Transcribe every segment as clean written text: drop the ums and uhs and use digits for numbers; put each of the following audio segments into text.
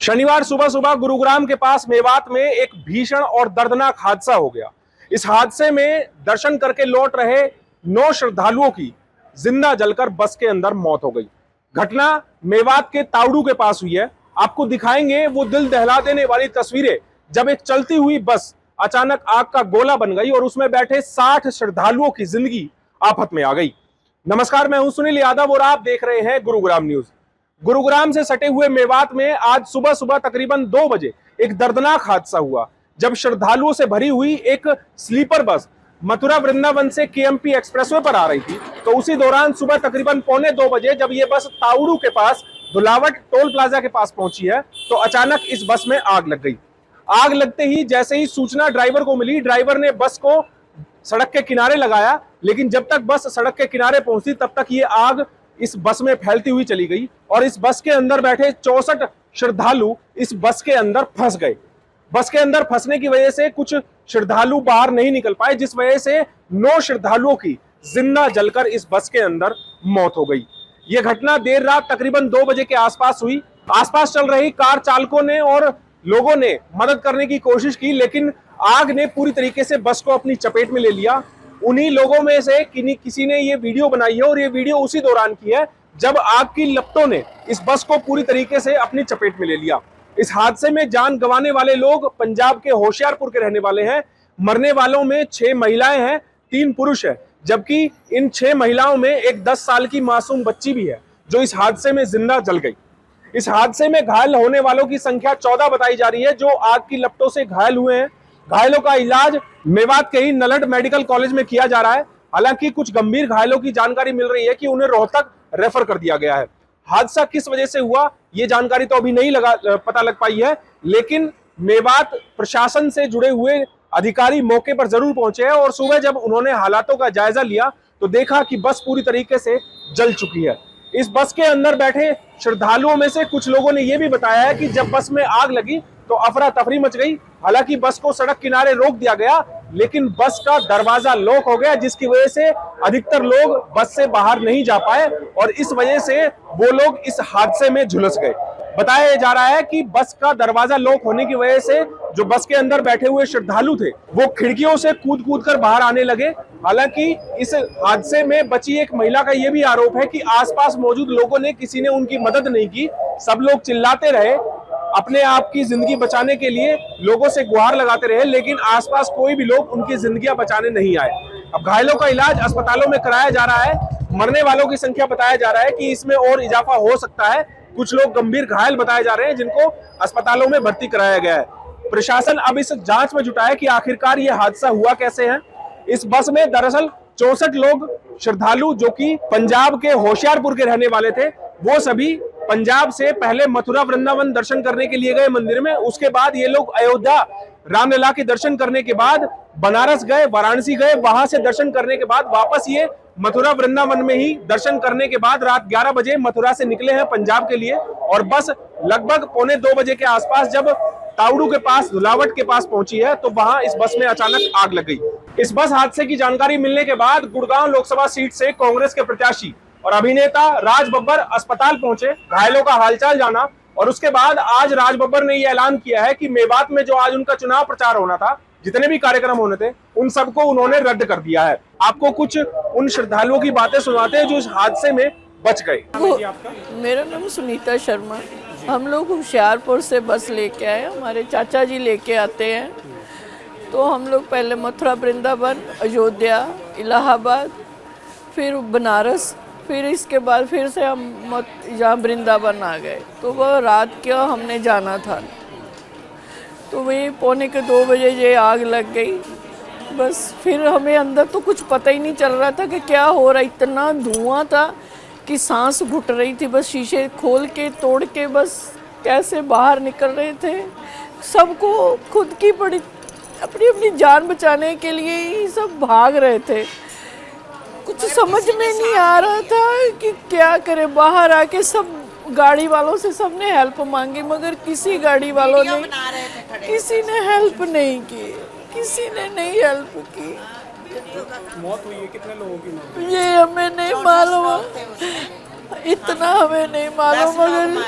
शनिवार सुबह सुबह गुरुग्राम के पास मेवात में एक भीषण और दर्दनाक हादसा हो गया। इस हादसे में दर्शन करके लौट रहे 9 श्रद्धालुओं की जिंदा जलकर बस के अंदर मौत हो गई। घटना मेवात के तावड़ू के पास हुई है। आपको दिखाएंगे वो दिल दहला देने वाली तस्वीरें, जब एक चलती हुई बस अचानक आग का गोला बन गई और उसमें बैठे 60 श्रद्धालुओं की जिंदगी आफत में आ गई। नमस्कार, मैं हूं सुनील यादव और आप देख रहे हैं गुरुग्राम न्यूज। गुरुग्राम से सटे हुए मेवात में आज सुबह सुबह तकरीबन 2 बजे एक दर्दनाक हादसा हुआ, जब श्रद्धालुओं से भरी हुई एक स्लीपर बस मथुरा वृंदावन से केएमपी एक्सप्रेसवे पर आ रही थी। तो उसी दौरान सुबह तकरीबन 1:45 बजे जब ये बस तावड़ू के पास धुलावट टोल प्लाजा के पास पहुंची है, तो अचानक इस बस में आग लग गई। आग लगते ही जैसे ही सूचना ड्राइवर को मिली, ड्राइवर ने बस को सड़क के किनारे लगाया, लेकिन जब तक बस सड़क के किनारे पहुंची तब तक ये आग इस बस में फैलती हुई चली गई और इस बस के अंदर बैठे 64 श्रद्धालु इस बस के अंदर फंस गए। बस के अंदर फंसने की वजह से कुछ श्रद्धालु बाहर नहीं निकल पाए, जिस वजह से 9 श्रद्धालुओं की जिंदा जलकर इस बस के अंदर मौत हो गई। यह घटना देर रात तकरीबन 2 बजे के आसपास हुई। आसपास चल रही कार चालकों ने और लोगों ने मदद करने की कोशिश की, लेकिन आग ने पूरी तरीके से बस को अपनी चपेट में ले लिया। उन्हीं लोगों में से किसी ने ये वीडियो बनाई है और ये वीडियो उसी दौरान की है जब आग की लपटों ने इस बस को पूरी तरीके से अपनी चपेट में ले लिया। इस हादसे में जान गंवाने वाले लोग पंजाब के होशियारपुर के रहने वाले हैं। मरने वालों में 6 महिलाएं हैं, 3 पुरुष हैं, जबकि इन 6 महिलाओं में एक 10 साल की मासूम बच्ची भी है जो इस हादसे में जिंदा जल गई। इस हादसे में घायल होने वालों की संख्या 14 बताई जा रही है, जो आग की लपटों से घायल हुए हैं। घायलों का इलाज मेवात के ही नलड मेडिकल कॉलेज में किया जा रहा है। हालांकि कुछ गंभीर घायलों की जानकारी मिल रही है कि उन्हें रोहतक रेफर कर दिया गया है। हादसा किस वजह से हुआ ये जानकारी तो अभी नहीं पता लग पाई है, लेकिन मेवात प्रशासन से जुड़े हुए अधिकारी मौके पर जरूर पहुंचे हैं और सुबह जब उन्होंने हालातों का जायजा लिया तो देखा कि बस पूरी तरीके से जल चुकी है। इस बस के अंदर बैठे श्रद्धालुओं में से कुछ लोगों ने यह भी बताया है कि जब बस में आग लगी तो अफरा तफरी मच गई। हालांकि बस को सड़क किनारे रोक दिया गया, लेकिन बस का दरवाजा लॉक हो गया, जिसकी वजह से अधिकतर लोग बस से बाहर नहीं जा पाए और इस वजह से वो लोग इस हादसे में झुलस गए। बताया जा रहा है कि बस का दरवाजा लॉक होने की वजह से जो बस के अंदर बैठे हुए श्रद्धालु थे वो खिड़कियों से कूद कूद कर बाहर आने लगे। हालांकि इस हादसे में बची एक महिला का यह भी आरोप है कि आसपास मौजूद लोगों ने किसी ने उनकी मदद नहीं की। सब लोग चिल्लाते रहे, अपने आप की जिंदगी बचाने के लिए लोगों से गुहार लगाते रहे, लेकिन आसपास कोई भी लोग उनकी जिंदगियां बचाने नहीं आए। अब घायलों का इलाज अस्पतालों में कराया जा रहा है। मरने वालों की संख्या बताया जा रहा है कि इसमें और इजाफा हो सकता है। कुछ लोग गंभीर घायल बताए जा रहे हैं जिनको अस्पतालों में भर्ती कराया गया है। प्रशासन अब इस जांच में जुटा है कि आखिरकार यह हादसा हुआ कैसे है। इस बस में दरअसल 64 लोग श्रद्धालु जो कि पंजाब के होशियारपुर के रहने वाले थे, वो सभी पंजाब से पहले मथुरा वृंदावन दर्शन करने के लिए गए मंदिर में। उसके बाद ये लोग अयोध्या रामलला के दर्शन करने के बाद बनारस गए, वाराणसी गए, वहां से दर्शन करने के बाद वापस ये मथुरा वृंदावन में ही दर्शन करने के बाद रात 11 बजे मथुरा से निकले हैं पंजाब के लिए। और बस लगभग 1:45 बजे के आसपास जब तावड़ू के पास धुलावट के पास पहुंची है तो वहां इस बस में अचानक आग लग गई। इस बस हादसे की जानकारी मिलने के बाद गुड़गांव लोकसभा सीट से कांग्रेस के प्रत्याशी और अभिनेता राज बब्बर अस्पताल पहुंचे, घायलों का हालचाल जाना और उसके बाद आज राज बब्बर ने यह ऐलान किया है कि मेवात में जो आज उनका चुनाव प्रचार होना था, जितने भी कार्यक्रम होने थे, उन सबको उन्होंने रद्द कर दिया है। आपको कुछ उन श्रद्धालुओं की बातें सुनाते हैं जो इस हादसे में बच गए। मेरा नाम सुनीता शर्मा। हम लोग होशियारपुर से बस लेके आए, हमारे चाचा जी लेके आते हैं। तो हम लोग पहले मथुरा वृंदावन, अयोध्या, इलाहाबाद, फिर बनारस, फिर इसके बाद फिर से हम यहाँ वृंदावन आ गए। तो वह रात क्या हमने जाना था, तो वही 1:45 बजे ये आग लग गई। बस फिर हमें अंदर तो कुछ पता ही नहीं चल रहा था कि क्या हो रहा है। इतना धुआं था कि सांस घुट रही थी। बस शीशे खोल के तोड़ के बस कैसे बाहर निकल रहे थे। सबको खुद की पड़ी अपनी अपनी जान बचाने के लिए ही सब भाग रहे थे। कुछ समझ में नहीं आ रहा था कि क्या करें। बाहर आके सब गाड़ी वालों से सबने हेल्प मांगी, मगर किसी गाड़ी वालों ने किसी ने हेल्प नहीं की, किसी ने नहीं हेल्प की। मौत हुई है, कितने लोगों की मौत? ये हमें नहीं मालूम, इतना हमें नहीं मालूम, मगर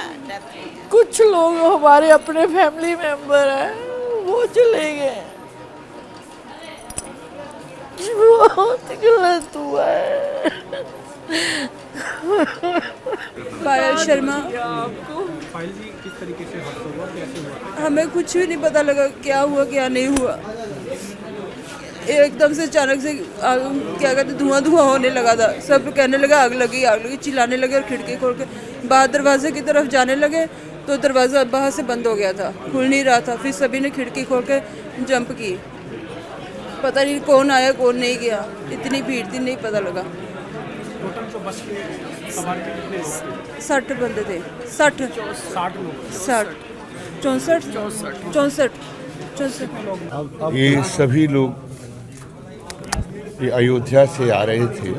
कुछ लोग हमारे अपने फैमिली मेंबर हैं, वो चले गए। बहुत गलत हुआ है। पायल शर्मा। पायल जी, किस तरीके से हादसा हुआ, कैसे हुआ? हमें कुछ भी नहीं पता लगा क्या हुआ क्या नहीं हुआ। एकदम से अचानक से क्या कहते धुआं धुआं होने लगा था। सब कहने लगा आग लगी, चिल्लाने लगे और खिड़की खोल के बाहर दरवाजे की तरफ जाने लगे तो दरवाज़ा बाहर से बंद हो गया था, खुल नहीं रहा था। फिर सभी ने खिड़की खोल के जंप की। पता नहीं कौन आया कौन नहीं गया, इतनी भीड़ थी नहीं पता लगा। टोटल तो बस के सवार के कितने लोग थे? 60 बंदे थे। 60 64 ये सभी लोग ये अयोध्या से आ रहे थे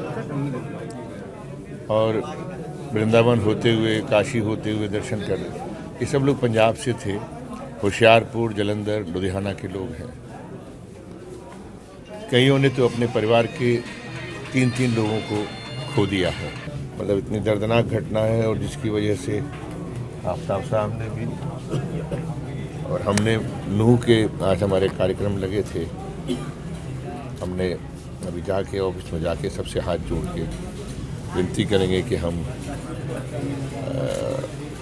और वृंदावन होते हुए, काशी होते हुए दर्शन कर रहे। ये सब लोग पंजाब से थे, होशियारपुर, जालंधर, लुधियाना के लोग हैं। कईयों ने तो अपने परिवार के 3-3 लोगों को खो दिया है। मतलब इतनी दर्दनाक घटना है और जिसकी वजह से आफ्ताब साहब ने भी और हमने नूह के आज हमारे कार्यक्रम लगे थे। हमने अभी जाके ऑफिस में जाके सबसे हाथ जोड़ के विनती करेंगे कि हम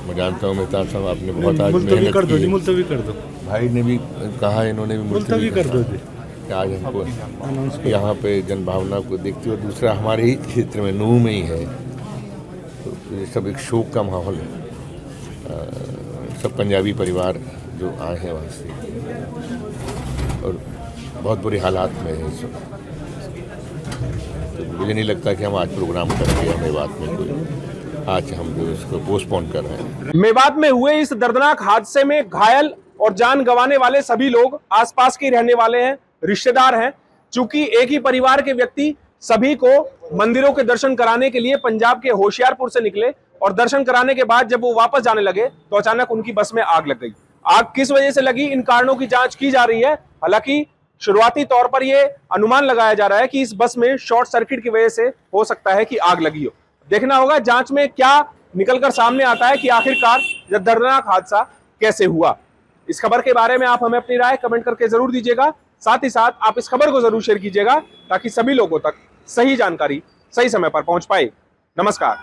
मैं जानता हूँ मेहताब साहब आपने बहुत आज मेहनत की है। मुलतवी कर दो। भाई ने भी कहा, इन्होंने भी मुलतवी कर दो जी। कि आज हमको यहाँ पे जनभावना को देखते हुए, दूसरा हमारे ही क्षेत्र में नूह में ही है, तो ये सब एक शोक का माहौल है। सब पंजाबी परिवार जो आए हैं वहाँ से और बहुत बुरे हालात में है इस वक्त। तो मुझे नहीं लगता कि हम आज प्रोग्राम करेंगे मेवात में कोई। आज हम जो इसको पोस्टपोन कर रहे हैं। मेवात में हुए इस दर्दनाक हादसे में घायल और जान गंवाने वाले सभी लोग आसपास के रहने वाले हैं, रिश्तेदार हैं। चूंकि एक ही परिवार के व्यक्ति सभी को मंदिरों के दर्शन कराने के लिए पंजाब के होशियारपुर से निकले और दर्शन कराने के बाद जब वो वापस जाने लगे तो अचानक उनकी बस में आग लग गई। आग किस वजह से लगी, इन कारणों की जांच की जा रही है। हालांकि शुरुआती तौर पर यह अनुमान लगाया जा रहा है कि इस बस में शॉर्ट सर्किट की वजह से हो सकता है कि आग लगी हो। देखना होगा जांच में क्या निकलकर सामने आता है कि आखिरकार यह दर्दनाक हादसा कैसे हुआ। इस खबर के बारे में आप हमें अपनी राय कमेंट करके जरूर दीजिएगा। साथ ही साथ आप इस खबर को जरूर शेयर कीजिएगा ताकि सभी लोगों तक सही जानकारी सही समय पर पहुंच पाए। नमस्कार।